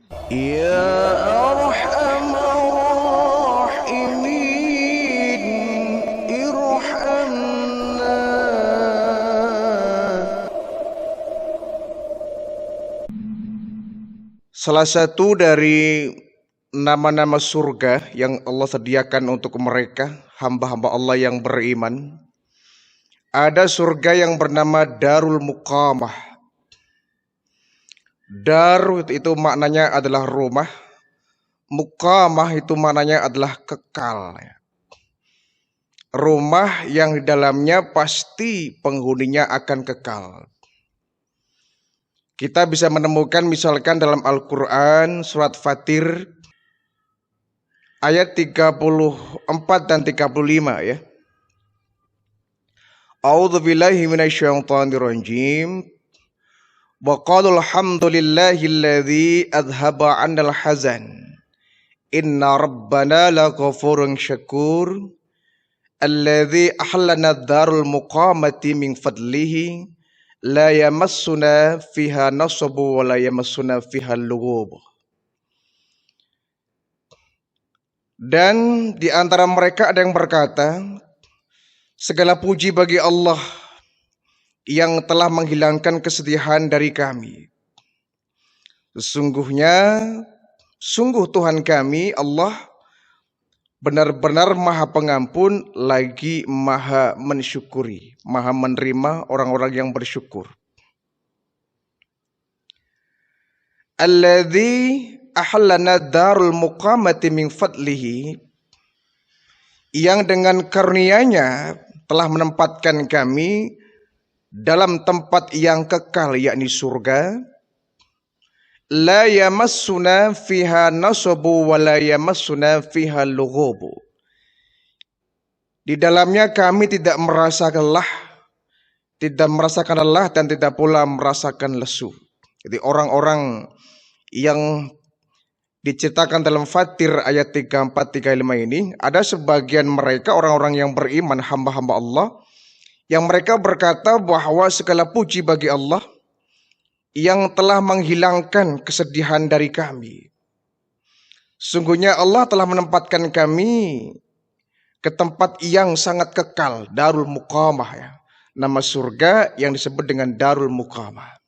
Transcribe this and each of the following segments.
Ya Arhamar Rahimin, irhamna. Salah satu dari nama-nama surga yang Allah sediakan untuk mereka, hamba-hamba Allah yang beriman, ada surga yang bernama Darul Muqamah. Dar itu maknanya adalah rumah, Muqamah itu maknanya adalah kekal. Rumah yang di dalamnya pasti penghuninya akan kekal. Kita bisa menemukan misalkan dalam Al-Quran surat Fatir ayat 34 dan 35 ya. A'udzubillahi minasyaitonirrajim. Wa qala alhamdulillahilladzi adhaba 'anil hazan. Inna rabbana laghafurun syakur. Alladzi ahallana darul muqamati min fadlihi la yamassuna fiha nasabu wa la yamassuna fiha lughub. Dan di antara mereka ada yang berkata, segala puji bagi Allah yang telah menghilangkan kesedihan dari kami. Sungguh Tuhan kami Allah benar-benar maha pengampun lagi maha mensyukuri, maha menerima orang-orang yang bersyukur. Alladzi ahallana darul muqamati min fadlihi, yang dengan karunia-Nya telah menempatkan kami dalam tempat yang kekal, yakni surga. La yamassuna fiha nasabu wa la yamassuna fiha lughubu. Di dalamnya kami tidak merasakan lelah dan tidak pula merasakan lesu. Jadi orang-orang yang diceritakan dalam Fatir ayat 34 35 ini, ada sebagian mereka orang-orang yang beriman, hamba-hamba Allah, yang mereka berkata bahwa segala puji bagi Allah yang telah menghilangkan kesedihan dari kami. Sungguhnya Allah telah menempatkan kami ke tempat yang sangat kekal, Darul Muqamah ya. Nama surga yang disebut dengan Darul Muqamah.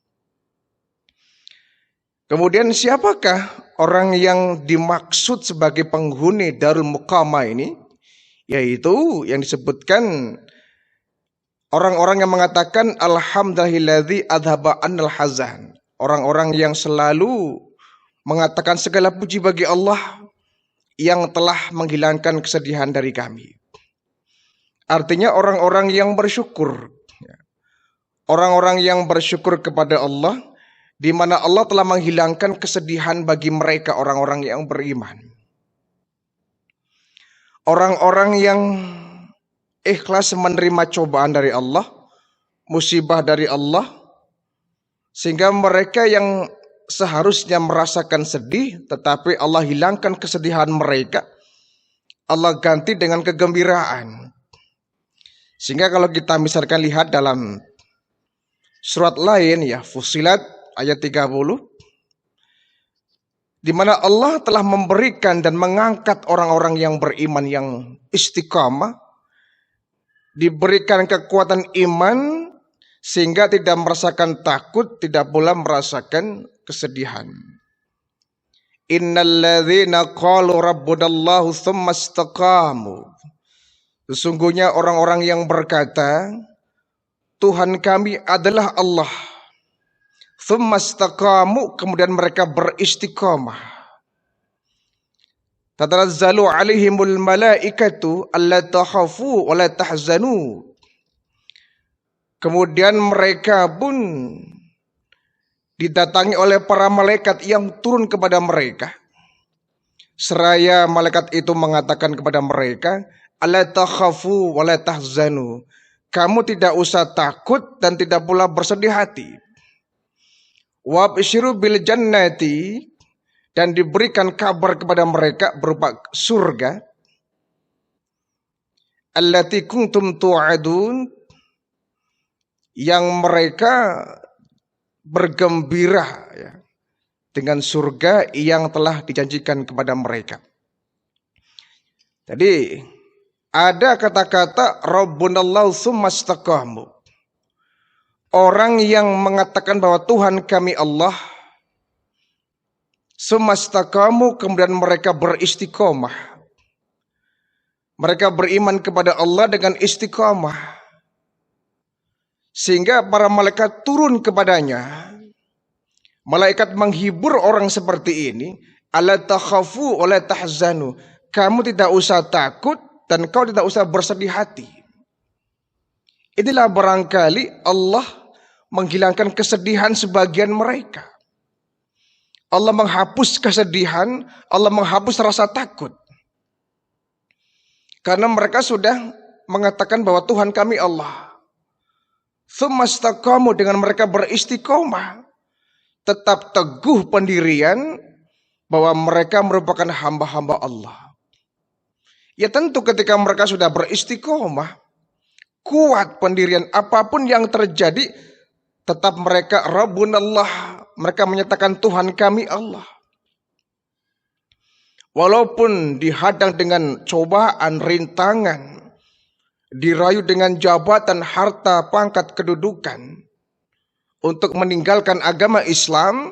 Kemudian siapakah orang yang dimaksud sebagai penghuni Darul Muqamah ini? Yaitu yang disebutkan orang-orang yang mengatakan alhamdulillahilladzi adhaba 'anil hazan. Orang-orang yang selalu mengatakan segala puji bagi Allah yang telah menghilangkan kesedihan dari kami. Artinya orang-orang yang bersyukur. Orang-orang yang bersyukur kepada Allah, di mana Allah telah menghilangkan kesedihan bagi mereka orang-orang yang beriman. Orang-orang yang ikhlas menerima cobaan dari Allah, musibah dari Allah, sehingga mereka yang seharusnya merasakan sedih, tetapi Allah hilangkan kesedihan mereka, Allah ganti dengan kegembiraan. Sehingga kalau kita misalkan lihat dalam surat lain ya, Fussilat ayat 30, di mana Allah telah memberikan dan mengangkat orang-orang yang beriman yang istiqamah, diberikan kekuatan iman sehingga tidak merasakan takut, tidak pula merasakan kesedihan. Innalladzina qalu rabbunallahu tsumma istaqamu. Sesungguhnya orang-orang yang berkata Tuhan kami adalah Allah, tsumma istaqamu, kemudian mereka beristiqamah. Tatanazzalu alaihimul malaikatu alla takhafu wa la tahzanu. Kemudian mereka pun didatangi oleh para malaikat yang turun kepada mereka. Seraya malaikat itu mengatakan kepada mereka, alla takhafu wa la tahzanu. Kamu tidak usah takut dan tidak pula bersedih hati. Wa absyiru bil jannati, dan diberikan kabar kepada mereka berupa surga. Allati kuntum tu'adun, yang mereka bergembira ya, dengan surga yang telah dijanjikan kepada mereka. Jadi ada kata-kata Rabbunallahu tsumastaqamu. Orang yang mengatakan bahwa Tuhan kami Allah, tsumastaqamu, kemudian mereka beristiqomah. Mereka beriman kepada Allah dengan istiqomah. Sehingga para malaikat turun kepadanya. Malaikat menghibur orang seperti ini. Ala takhafu wa la tahzanu. Kamu tidak usah takut dan kau tidak usah bersedih hati. Inilah barangkali Allah menghilangkan kesedihan sebagian mereka. Allah menghapus kesedihan, Allah menghapus rasa takut. Karena mereka sudah mengatakan bahwa Tuhan kami Allah. Tsumastaqamu, dengan mereka beristiqomah, tetap teguh pendirian bahwa mereka merupakan hamba-hamba Allah. Ya tentu ketika mereka sudah beristiqomah, kuat pendirian, apapun yang terjadi, tetap mereka Rabbunallah, mereka menyatakan Tuhan kami Allah. Walaupun dihadang dengan cobaan, rintangan, dirayu dengan jabatan, harta, pangkat, kedudukan, untuk meninggalkan agama Islam,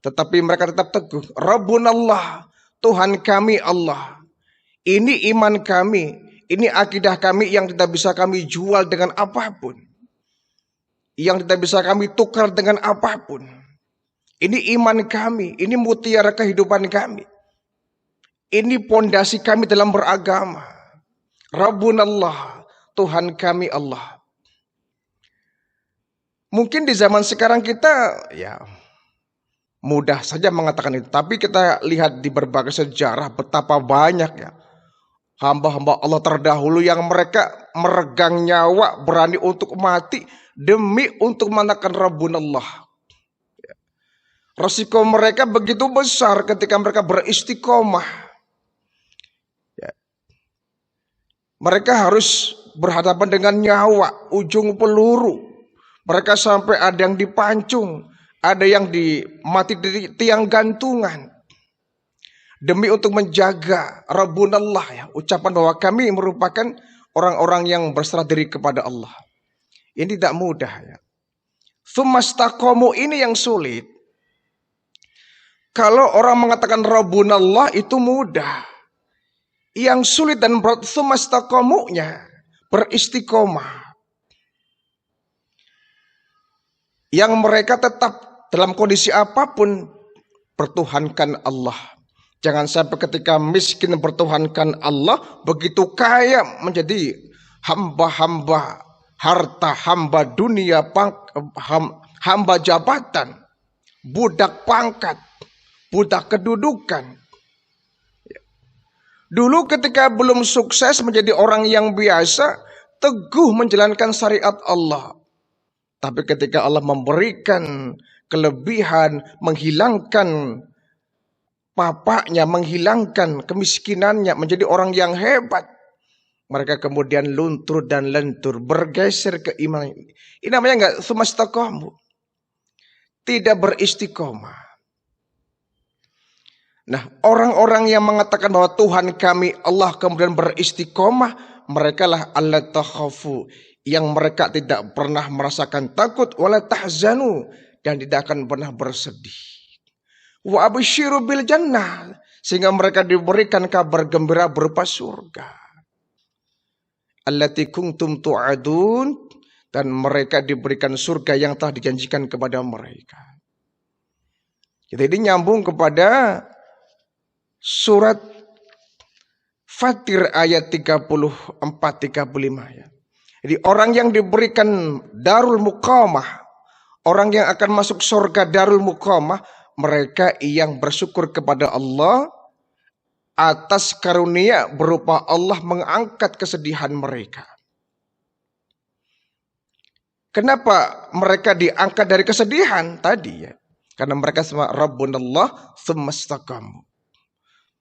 tetapi mereka tetap teguh. Rabbunallah, Tuhan kami Allah. Ini iman kami, ini akidah kami yang tidak bisa kami jual dengan apapun. Yang tidak bisa kami tukar dengan apapun. Ini iman kami, ini mutiara kehidupan kami. Ini pondasi kami dalam beragama. Rabbunallah, Tuhan kami Allah. Mungkin di zaman sekarang kita ya mudah saja mengatakan itu. Tapi kita lihat di berbagai sejarah betapa banyak ya hamba-hamba Allah terdahulu yang mereka meregang nyawa, berani untuk mati demi untuk menakan Rabbunallah. Resiko mereka begitu besar ketika mereka beristiqomah. Mereka harus berhadapan dengan nyawa, ujung peluru. Mereka sampai ada yang dipancung, ada yang mati di tiang gantungan. Demi untuk menjaga Rabbunallah, ya, ucapan bahwa kami merupakan orang-orang yang berserah diri kepada Allah. Ini tidak mudah ya. Tsumastaqamu ini yang sulit. Kalau orang mengatakan Rabbunallah itu mudah. Yang sulit dan berat tsumastaqamunya, beristiqomah. Yang mereka tetap dalam kondisi apapun pertuhankan Allah. Jangan sampai ketika miskin bertuhankan Allah, begitu kaya menjadi hamba-hamba harta, hamba dunia, hamba jabatan, budak pangkat, budak kedudukan. Dulu ketika belum sukses menjadi orang yang biasa, teguh menjalankan syariat Allah. Tapi ketika Allah memberikan kelebihan, menghilangkan papaknya, menghilangkan kemiskinannya, menjadi orang yang hebat, mereka kemudian luntur dan lentur, bergeser ke iman. Ini namanya enggak tsumastaqamu, tidak beristiqomah. Nah, orang-orang yang mengatakan bahwa Tuhan kami Allah kemudian beristiqomah, mereka lah alla takhafu, yang mereka tidak pernah merasakan takut, wala tahzanu, dan tidak akan pernah bersedih. Wa absyiru bil jannah, sehingga mereka diberikan kabar gembira berupa surga. Allati kuntum tu'adun, dan mereka diberikan surga yang telah dijanjikan kepada mereka. Jadi ini nyambung kepada surat Fatir ayat 34-35 ya. Jadi orang yang diberikan darul muqamah, orang yang akan masuk surga darul muqamah, mereka yang bersyukur kepada Allah atas karunia berupa Allah mengangkat kesedihan mereka. Kenapa mereka diangkat dari kesedihan tadi ya? Karena mereka semua Rabbunallah tsumastaqamu.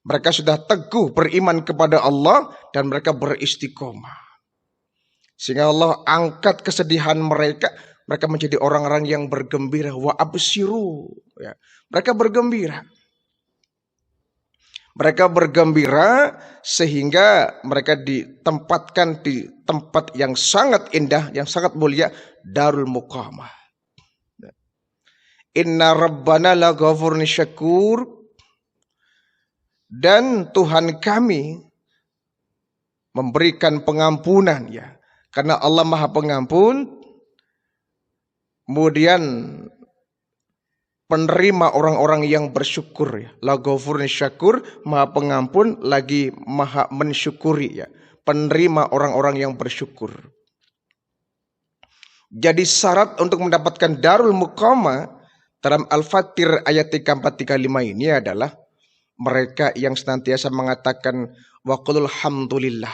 Mereka sudah teguh beriman kepada Allah dan mereka beristiqomah. Sehingga Allah angkat kesedihan mereka, Mereka menjadi orang-orang yang bergembira. Wa absyiru. Ya. Mereka bergembira. Mereka bergembira sehingga mereka ditempatkan di tempat yang sangat indah, yang sangat mulia, Darul Muqamah. Inna Rabbana la ghafurun syakur. Dan Tuhan kami memberikan pengampunan, ya. Karena Allah Maha Pengampun. Kemudian penerima orang-orang yang bersyukur, ya. La ghafurun syakur, Maha Pengampun lagi Maha mensyukuri, ya. Penerima orang-orang yang bersyukur. Jadi syarat untuk mendapatkan Darul Muqamah dalam Al-Fatir ayat 3435 ini adalah mereka yang senantiasa mengatakan wa qulul hamdulillah.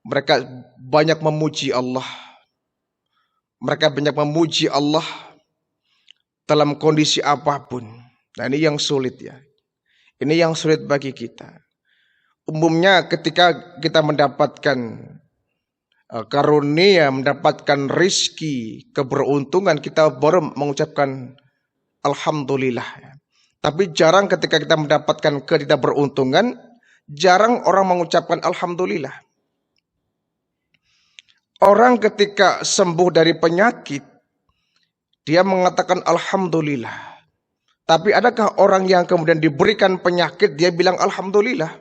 Mereka banyak memuji Allah. Mereka banyak memuji Allah dalam kondisi apapun. Nah, ini yang sulit, ya. Ini yang sulit bagi kita. Umumnya ketika kita mendapatkan karunia, mendapatkan rizki, keberuntungan, kita baru mengucapkan alhamdulillah, ya. Tapi jarang ketika kita mendapatkan ketidakberuntungan, jarang orang mengucapkan alhamdulillah. Orang ketika sembuh dari penyakit, dia mengatakan alhamdulillah. Tapi adakah orang yang kemudian diberikan penyakit, dia bilang alhamdulillah?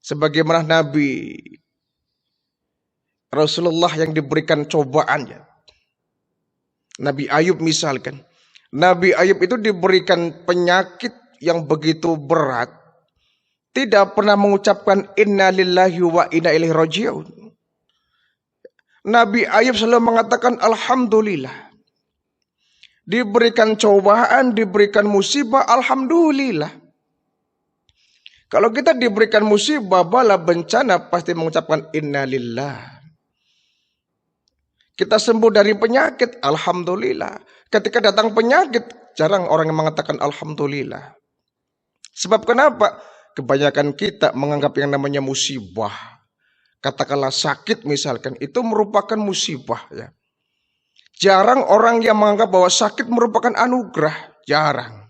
Sebagaimana Nabi Rasulullah yang diberikan cobaannya. Nabi Ayub misalkan. Nabi Ayub itu diberikan penyakit yang begitu berat, tidak pernah mengucapkan inna lillahi wa inna ilaihi raji'un. Nabi Ayub selalu mengatakan alhamdulillah. Diberikan cobaan, diberikan musibah, alhamdulillah. Kalau kita diberikan musibah, bala, bencana, pasti mengucapkan inna lillah. Kita sembuh dari penyakit, alhamdulillah. Ketika datang penyakit, jarang orang yang mengatakan alhamdulillah. Sebab kenapa? Kebanyakan kita menganggap yang namanya musibah, katakanlah sakit misalkan, itu merupakan musibah, ya. Jarang orang yang menganggap bahwa sakit merupakan anugerah. Jarang.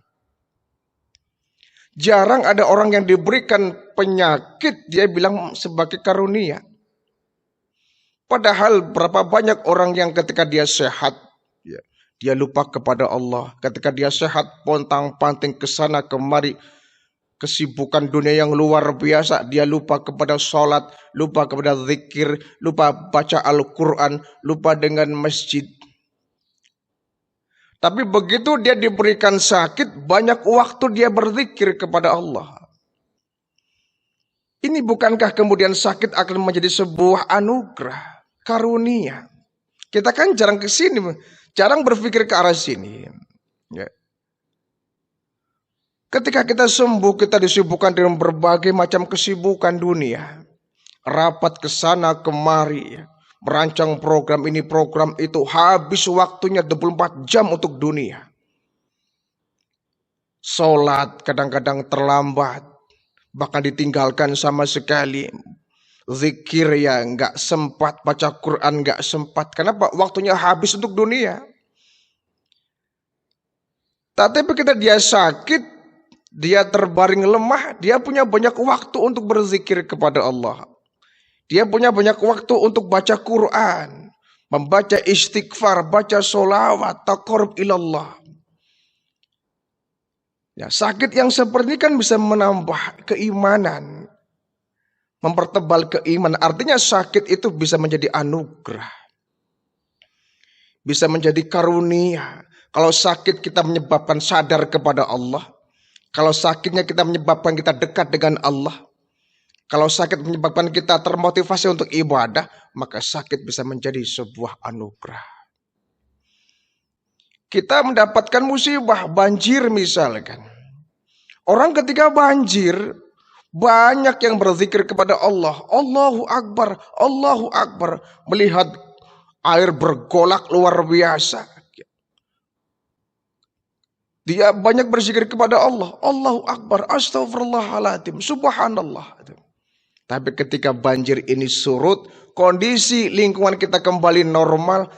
Jarang ada orang yang diberikan penyakit, dia bilang sebagai karunia. Padahal berapa banyak orang yang ketika dia sehat, ya, dia lupa kepada Allah. Ketika dia sehat, pontang-panting ke sana kemari, kesibukan dunia yang luar biasa, dia lupa kepada sholat, lupa kepada zikir, lupa baca Al-Quran, lupa dengan masjid. Tapi begitu dia diberikan sakit, banyak waktu dia berzikir kepada Allah. Ini bukankah kemudian sakit akan menjadi sebuah anugerah, karunia? Kita kan jarang ke sini, jarang berpikir ke arah sini. Ya. Ketika kita sembuh, kita disibukkan dengan berbagai macam kesibukan dunia. Rapat ke sana kemari, ya. Merancang program ini, program itu, habis waktunya 24 jam untuk dunia. Sholat kadang-kadang terlambat, bahkan ditinggalkan sama sekali. Zikir ya nggak sempat, baca Quran nggak sempat. Kenapa? Waktunya habis untuk dunia. Tapi ketika dia sakit, dia terbaring lemah, dia punya banyak waktu untuk berzikir kepada Allah. Dia punya banyak waktu untuk baca Quran, membaca istighfar, baca sholawat, taqarrub ilallah. Ya, sakit yang seperti ini kan bisa menambah keimanan, mempertebal keimanan. Artinya sakit itu bisa menjadi anugerah, bisa menjadi karunia. Kalau sakit kita menyebabkan sadar kepada Allah, kalau sakitnya kita menyebabkan kita dekat dengan Allah, kalau sakit menyebabkan kita termotivasi untuk ibadah, maka sakit bisa menjadi sebuah anugerah. Kita mendapatkan musibah, banjir misalkan. Orang ketika banjir, banyak yang berzikir kepada Allah. Allahu Akbar, Allahu Akbar. Melihat air bergolak luar biasa. Dia banyak berzikir kepada Allah. Allahu Akbar, astagfirullahaladzim, subhanallah. Tapi ketika banjir ini surut, kondisi lingkungan kita kembali normal,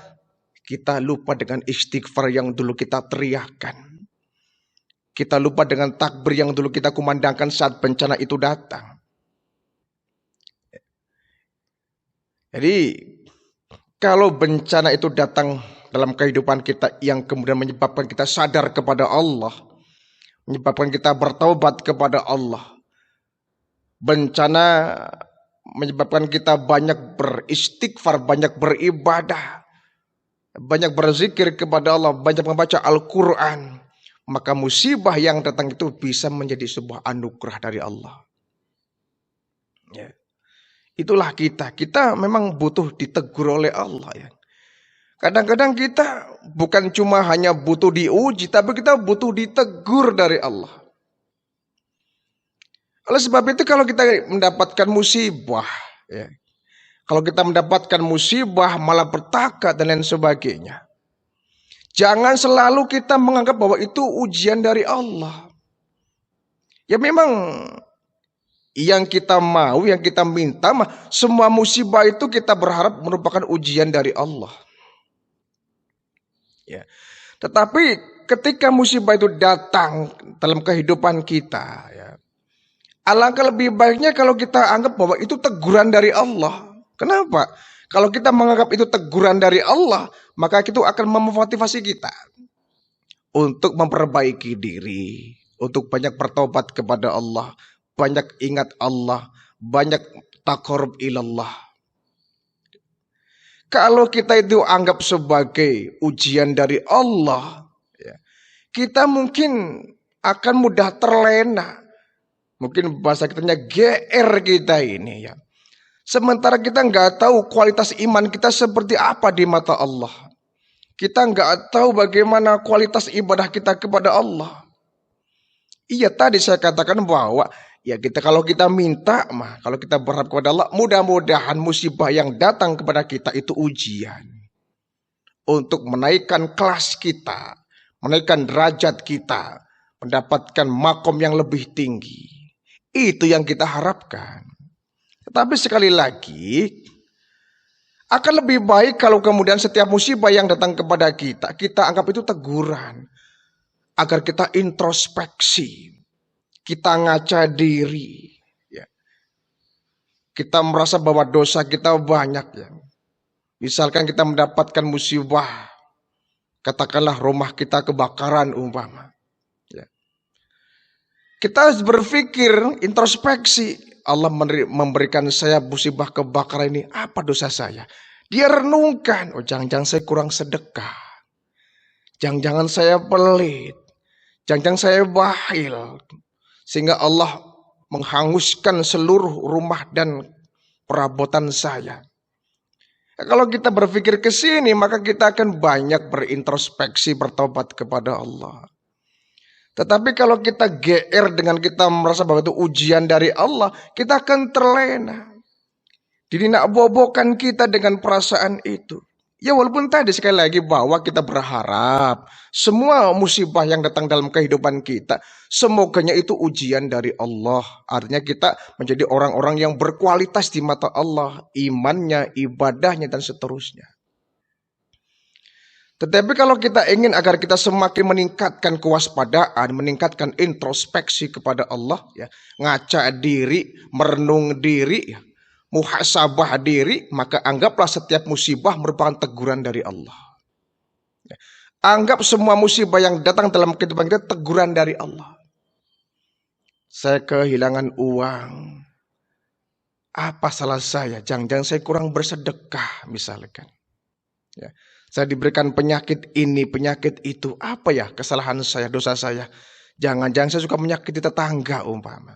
kita lupa dengan istighfar yang dulu kita teriakkan. Kita lupa dengan takbir yang dulu kita kumandangkan saat bencana itu datang. Jadi, kalau bencana itu datang dalam kehidupan kita yang kemudian menyebabkan kita sadar kepada Allah, menyebabkan kita bertaubat kepada Allah, bencana menyebabkan kita banyak beristighfar, banyak beribadah, banyak berzikir kepada Allah, banyak membaca Al-Quran, maka musibah yang datang itu bisa menjadi sebuah anugerah dari Allah. Ya. Itulah kita memang butuh ditegur oleh Allah ya. Kadang-kadang kita bukan cuma hanya butuh diuji, tapi kita butuh ditegur dari Allah. Oleh sebab itu kalau kita mendapatkan musibah, ya, kalau kita mendapatkan musibah, malapetaka dan lain sebagainya, jangan selalu kita menganggap bahwa itu ujian dari Allah. Ya memang yang kita mau, yang kita minta, semua musibah itu kita berharap merupakan ujian dari Allah. Ya. Tetapi ketika musibah itu datang dalam kehidupan kita, ya, alangkah lebih baiknya kalau kita anggap bahwa itu teguran dari Allah. Kenapa? Kalau kita menganggap itu teguran dari Allah, maka itu akan memotivasi kita untuk memperbaiki diri, untuk banyak bertobat kepada Allah, banyak ingat Allah, banyak taqarrub ilallah. Kalau kita itu anggap sebagai ujian dari Allah, ya, kita mungkin akan mudah terlena. Mungkin bahasa kitanya GR kita ini ya. Sementara kita nggak tahu kualitas iman kita seperti apa di mata Allah. Kita nggak tahu bagaimana kualitas ibadah kita kepada Allah. Iya tadi saya katakan bahwa ya kalau kita minta kalau kita berharap kepada Allah, mudah-mudahan musibah yang datang kepada kita itu ujian. Untuk menaikkan kelas kita, menaikkan derajat kita, mendapatkan makom yang lebih tinggi. Itu yang kita harapkan. Tetapi sekali lagi, akan lebih baik kalau kemudian setiap musibah yang datang kepada kita anggap itu teguran. Agar kita introspeksi, kita ngaca diri. Ya. Kita merasa bahwa dosa kita banyak. Ya. Misalkan kita mendapatkan musibah, katakanlah rumah kita kebakaran umpama. Ya. Kita harus berpikir, introspeksi. Allah memberikan saya musibah kebakaran ini, apa dosa saya? Dia renungkan, oh jangan-jangan saya kurang sedekah. Jangan-jangan saya pelit. Jangan-jangan saya bakhil. Sehingga Allah menghanguskan seluruh rumah dan perabotan saya. Kalau kita berpikir ke sini, maka kita akan banyak berintrospeksi, bertobat kepada Allah. Tetapi kalau kita GR dengan kita merasa bahwa itu ujian dari Allah, kita akan terlena. Dinak-bobokan kita dengan perasaan itu. Ya walaupun tadi sekali lagi bahwa kita berharap semua musibah yang datang dalam kehidupan kita, semoganya itu ujian dari Allah. Artinya kita menjadi orang-orang yang berkualitas di mata Allah, imannya, ibadahnya dan seterusnya. Tetapi kalau kita ingin agar kita semakin meningkatkan kewaspadaan, meningkatkan introspeksi kepada Allah, ya, ngaca diri, merenung diri, ya, muhasabah diri, maka anggaplah setiap musibah merupakan teguran dari Allah. Ya. Anggap semua musibah yang datang dalam kehidupan kita teguran dari Allah. Saya kehilangan uang. Apa salah saya? Jangan-jangan saya kurang bersedekah misalkan. Ya. Saya diberikan penyakit ini, penyakit itu. Apa ya kesalahan saya, dosa saya? Jangan-jangan saya suka menyakiti tetangga umpama.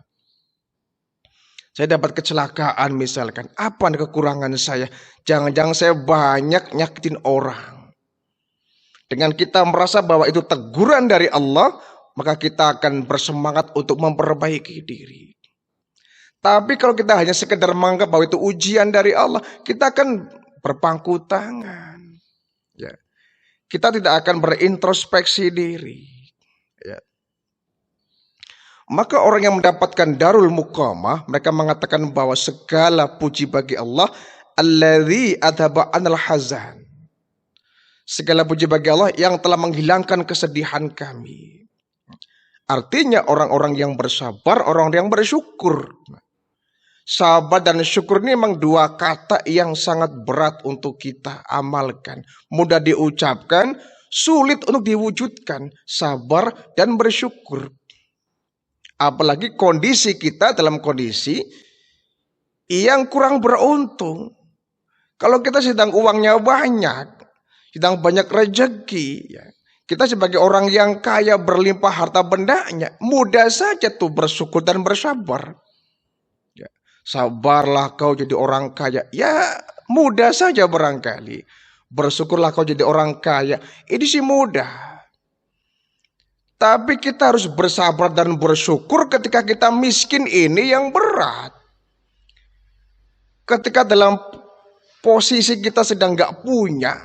Saya dapat kecelakaan misalkan. Apa kekurangan saya? Jangan-jangan saya banyak nyakitin orang. Dengan kita merasa bahwa itu teguran dari Allah, maka kita akan bersemangat untuk memperbaiki diri. Tapi kalau kita hanya sekedar menganggap bahwa itu ujian dari Allah, kita akan berpangku tangan. Ya. Kita tidak akan berintrospeksi diri. Ya. Maka orang yang mendapatkan darul muqamah, mereka mengatakan bahwa segala puji bagi Allah, alladzi adhaba anil hazan. Segala puji bagi Allah yang telah menghilangkan kesedihan kami. Artinya orang-orang yang bersabar, orang yang bersyukur. Sabar dan syukur ini memang dua kata yang sangat berat untuk kita amalkan. Mudah diucapkan, sulit untuk diwujudkan. Sabar dan bersyukur. Apalagi kondisi kita dalam kondisi yang kurang beruntung. Kalau kita sedang uangnya banyak, sedang banyak rezeki, ya, kita sebagai orang yang kaya berlimpah harta bendanya, mudah saja tuh bersyukur dan bersabar. Ya, sabarlah kau jadi orang kaya. Ya mudah saja barangkali. Bersyukurlah kau jadi orang kaya. Ini sih mudah. Tapi kita harus bersabar dan bersyukur ketika kita miskin, ini yang berat. Ketika dalam posisi kita sedang gak punya,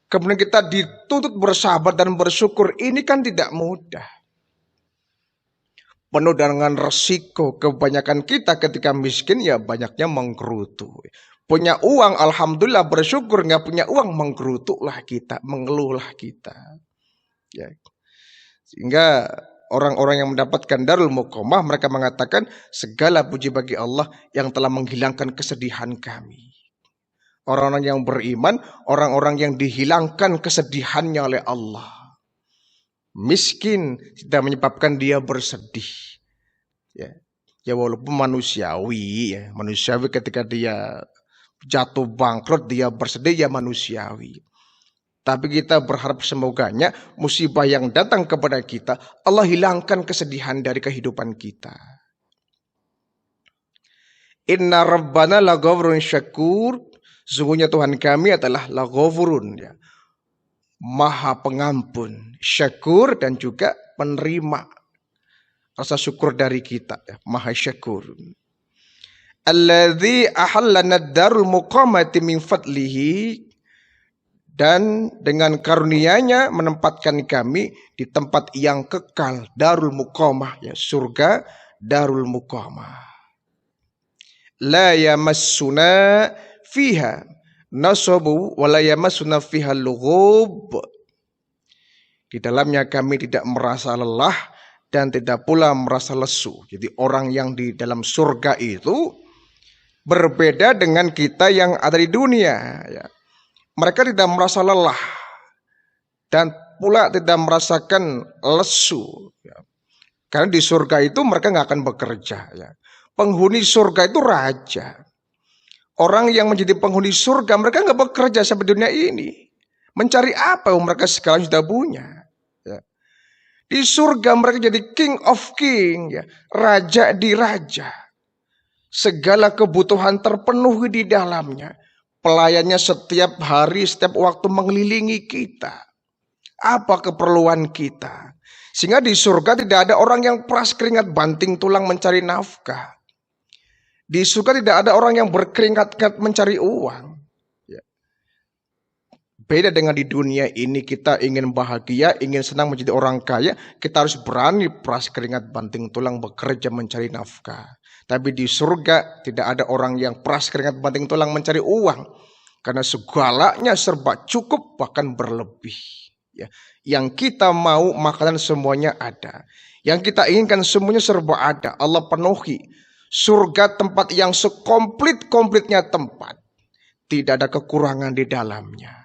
kemudian kita dituntut bersabar dan bersyukur, ini kan tidak mudah. Penuh dengan resiko. Kebanyakan kita ketika miskin ya banyaknya menggerutu. Punya uang alhamdulillah bersyukur, gak punya uang menggerutuklah kita, mengeluhlah kita. Ya. Sehingga orang-orang yang mendapatkan darul muqamah, mereka mengatakan segala puji bagi Allah yang telah menghilangkan kesedihan kami. Orang-orang yang beriman, orang-orang yang dihilangkan kesedihannya oleh Allah. Miskin tidak menyebabkan dia bersedih. Ya walaupun manusiawi, ya, manusiawi ketika dia jatuh bangkrut dia bersedih, ya manusiawi. Tapi kita berharap semoganya musibah yang datang kepada kita, Allah hilangkan kesedihan dari kehidupan kita. Inna rabbana laghafurun syakur. Sungguhnya Tuhan kami adalah laghafurun, ya, maha pengampun, syakur, dan juga penerima rasa syukur dari kita, ya, maha syakur. Alladzi ahallana darul muqamati min fadlihi. Dan dengan karunia-Nya menempatkan kami di tempat yang kekal, darul muqamah, ya, surga darul muqamah. La yamassuna fiha nasabu wa la yamassuna fiha lughub. Di dalamnya kami tidak merasa lelah dan tidak pula merasa lesu. Jadi orang yang di dalam surga itu berbeda dengan kita yang ada di dunia, ya. Mereka tidak merasa lelah dan pula tidak merasakan lesu. Ya. Karena di surga itu mereka nggak akan bekerja. Ya. Penghuni surga itu raja. Orang yang menjadi penghuni surga mereka nggak bekerja sampai dunia ini. Mencari apa? Mereka sekarang sudah punya. Ya. Di surga mereka jadi king of king, ya. Raja di raja. Segala kebutuhan terpenuhi di dalamnya. Pelayannya setiap hari, setiap waktu mengelilingi kita. Apa keperluan kita? Sehingga di surga tidak ada orang yang peras keringat banting tulang mencari nafkah. Di surga tidak ada orang yang berkeringat mencari uang. Ya. Beda dengan di dunia ini, kita ingin bahagia, ingin senang menjadi orang kaya, kita harus berani peras keringat banting tulang bekerja mencari nafkah. Tapi di surga tidak ada orang yang peras keringat banting tulang mencari uang. Karena segalanya serba cukup bahkan berlebih. Ya. Yang kita mau makanan semuanya ada. Yang kita inginkan semuanya serba ada. Allah penuhi. Surga tempat yang sekomplit-komplitnya tempat. Tidak ada kekurangan di dalamnya.